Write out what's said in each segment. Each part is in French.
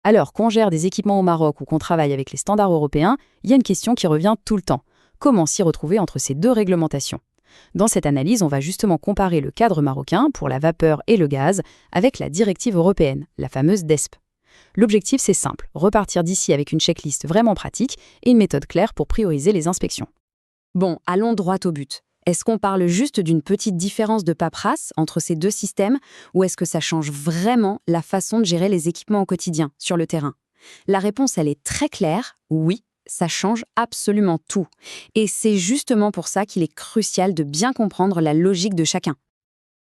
Alors qu'on gère des équipements au Maroc ou qu'on travaille avec les standards européens, il y a une question qui revient tout le temps. Comment s'y retrouver entre ces deux réglementations? Dans cette analyse, on va justement comparer le cadre marocain pour la vapeur et le gaz avec la directive européenne, la fameuse DESP. L'objectif, c'est simple, repartir d'ici avec une checklist vraiment pratique et une méthode claire pour prioriser les inspections. Bon, allons droit au but. Est-ce qu'on parle juste d'une petite différence de paperasse entre ces deux systèmes ou est-ce que ça change vraiment la façon de gérer les équipements au quotidien, sur le terrain? La réponse, elle est très claire, oui, ça change absolument tout. Et c'est justement pour ça qu'il est crucial de bien comprendre la logique de chacun.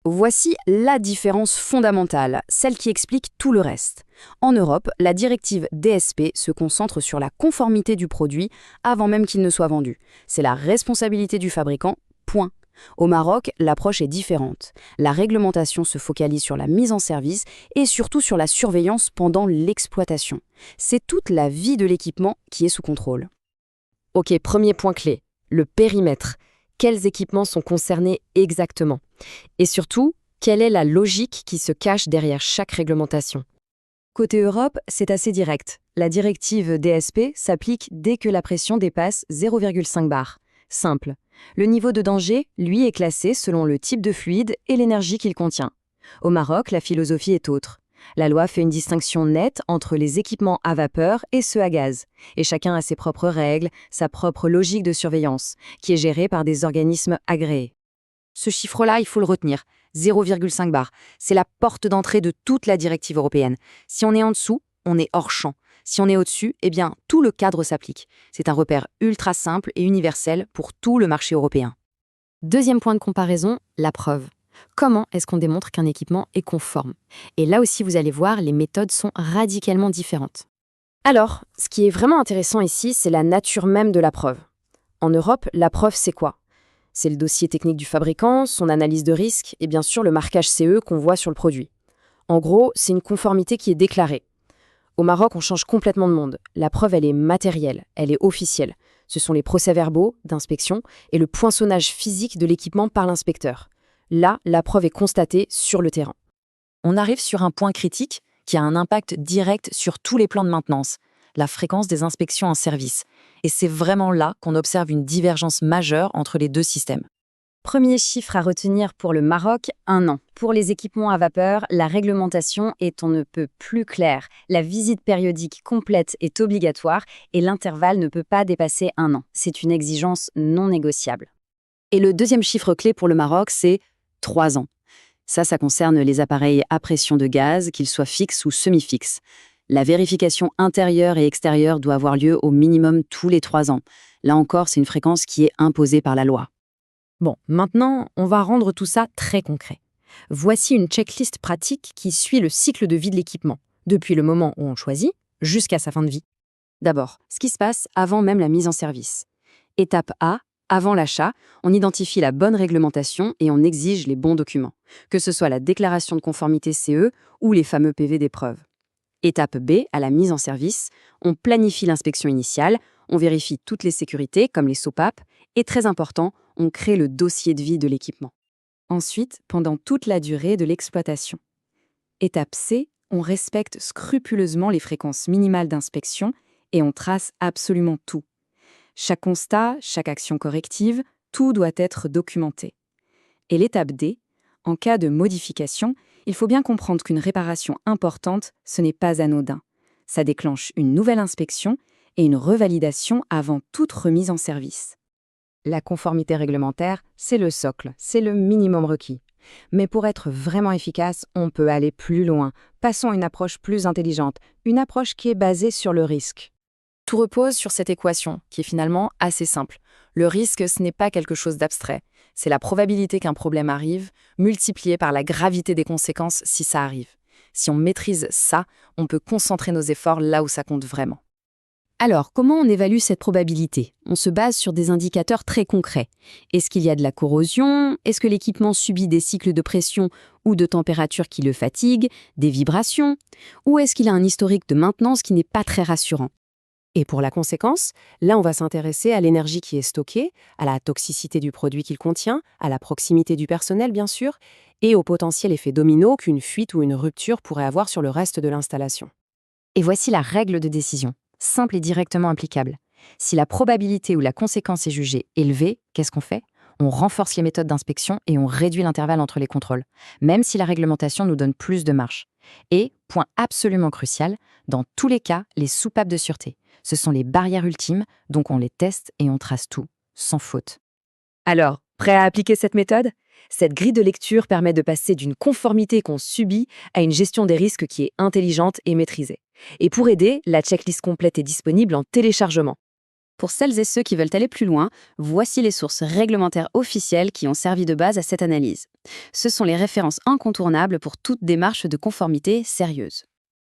Voici la différence fondamentale, celle qui explique tout le reste. En Europe, la directive DSP se concentre sur la conformité du produit avant même qu'il ne soit vendu. C'est la responsabilité du fabricant, point. Au Maroc, l'approche est différente. La réglementation se focalise sur la mise en service et surtout sur la surveillance pendant l'exploitation. C'est toute la vie de l'équipement qui est sous contrôle. Ok, premier point clé, le périmètre. Quels équipements sont concernés exactement? Et surtout, quelle est la logique qui se cache derrière chaque réglementation? Côté Europe, c'est assez direct. La directive DSP s'applique dès que la pression dépasse 0,5 bar. Simple. Le niveau de danger, lui, est classé selon le type de fluide et l'énergie qu'il contient. Au Maroc, la philosophie est autre. La loi fait une distinction nette entre les équipements à vapeur et ceux à gaz. Et chacun a ses propres règles, sa propre logique de surveillance, qui est gérée par des organismes agréés. Ce chiffre-là, il faut le retenir. 0,5 bar. C'est la porte d'entrée de toute la directive européenne. Si on est en dessous, on est hors champ. Si on est au-dessus, eh bien, tout le cadre s'applique. C'est un repère ultra simple et universel pour tout le marché européen. Deuxième point de comparaison, la preuve. Comment est-ce qu'on démontre qu'un équipement est conforme? Et là aussi, vous allez voir, les méthodes sont radicalement différentes. Alors, ce qui est vraiment intéressant ici, c'est la nature même de la preuve. En Europe, la preuve, c'est quoi? C'est le dossier technique du fabricant, son analyse de risque et bien sûr le marquage CE qu'on voit sur le produit. En gros, c'est une conformité qui est déclarée. Au Maroc, on change complètement de monde. La preuve, elle est matérielle, elle est officielle. Ce sont les procès-verbaux d'inspection et le poinçonnage physique de l'équipement par l'inspecteur. Là, la preuve est constatée sur le terrain. On arrive sur un point critique qui a un impact direct sur tous les plans de maintenance, la fréquence des inspections en service. Et c'est vraiment là qu'on observe une divergence majeure entre les deux systèmes. Premier chiffre à retenir pour le Maroc, 1 an. Pour les équipements à vapeur, la réglementation est on ne peut plus claire. La visite périodique complète est obligatoire et l'intervalle ne peut pas dépasser 1 an. C'est une exigence non négociable. Et le deuxième chiffre clé pour le Maroc, c'est 3 ans. Ça concerne les appareils à pression de gaz, qu'ils soient fixes ou semi-fixes. La vérification intérieure et extérieure doit avoir lieu au minimum tous les 3 ans. Là encore, c'est une fréquence qui est imposée par la loi. Bon, maintenant, on va rendre tout ça très concret. Voici une checklist pratique qui suit le cycle de vie de l'équipement, depuis le moment où on choisit jusqu'à sa fin de vie. D'abord, ce qui se passe avant même la mise en service. Étape A, avant l'achat, on identifie la bonne réglementation et on exige les bons documents, que ce soit la déclaration de conformité CE ou les fameux PV d'épreuve. Étape B, à la mise en service, on planifie l'inspection initiale, on vérifie toutes les sécurités comme les SOPAP et très important, on crée le dossier de vie de l'équipement. Ensuite, pendant toute la durée de l'exploitation. Étape C, on respecte scrupuleusement les fréquences minimales d'inspection et on trace absolument tout. Chaque constat, chaque action corrective, tout doit être documenté. Et l'étape D, en cas de modification, il faut bien comprendre qu'une réparation importante, ce n'est pas anodin. Ça déclenche une nouvelle inspection et une revalidation avant toute remise en service. La conformité réglementaire, c'est le socle, c'est le minimum requis. Mais pour être vraiment efficace, on peut aller plus loin. Passons à une approche plus intelligente, une approche qui est basée sur le risque. Tout repose sur cette équation, qui est finalement assez simple. Le risque, ce n'est pas quelque chose d'abstrait. C'est la probabilité qu'un problème arrive, multipliée par la gravité des conséquences si ça arrive. Si on maîtrise ça, on peut concentrer nos efforts là où ça compte vraiment. Alors, comment on évalue cette probabilité? On se base sur des indicateurs très concrets. Est-ce qu'il y a de la corrosion? Est-ce que l'équipement subit des cycles de pression ou de température qui le fatiguent? Des vibrations? Ou est-ce qu'il a un historique de maintenance qui n'est pas très rassurant? Et pour la conséquence, là on va s'intéresser à l'énergie qui est stockée, à la toxicité du produit qu'il contient, à la proximité du personnel bien sûr, et au potentiel effet domino qu'une fuite ou une rupture pourrait avoir sur le reste de l'installation. Et voici la règle de décision, simple et directement applicable. Si la probabilité ou la conséquence est jugée élevée, qu'est-ce qu'on fait? On renforce les méthodes d'inspection et on réduit l'intervalle entre les contrôles, même si la réglementation nous donne plus de marge. Et, point absolument crucial, dans tous les cas, les soupapes de sûreté. Ce sont les barrières ultimes, donc on les teste et on trace tout, sans faute. Alors, prêt à appliquer cette méthode? Cette grille de lecture permet de passer d'une conformité qu'on subit à une gestion des risques qui est intelligente et maîtrisée. Et pour aider, la checklist complète est disponible en téléchargement. Pour celles et ceux qui veulent aller plus loin, voici les sources réglementaires officielles qui ont servi de base à cette analyse. Ce sont les références incontournables pour toute démarche de conformité sérieuse.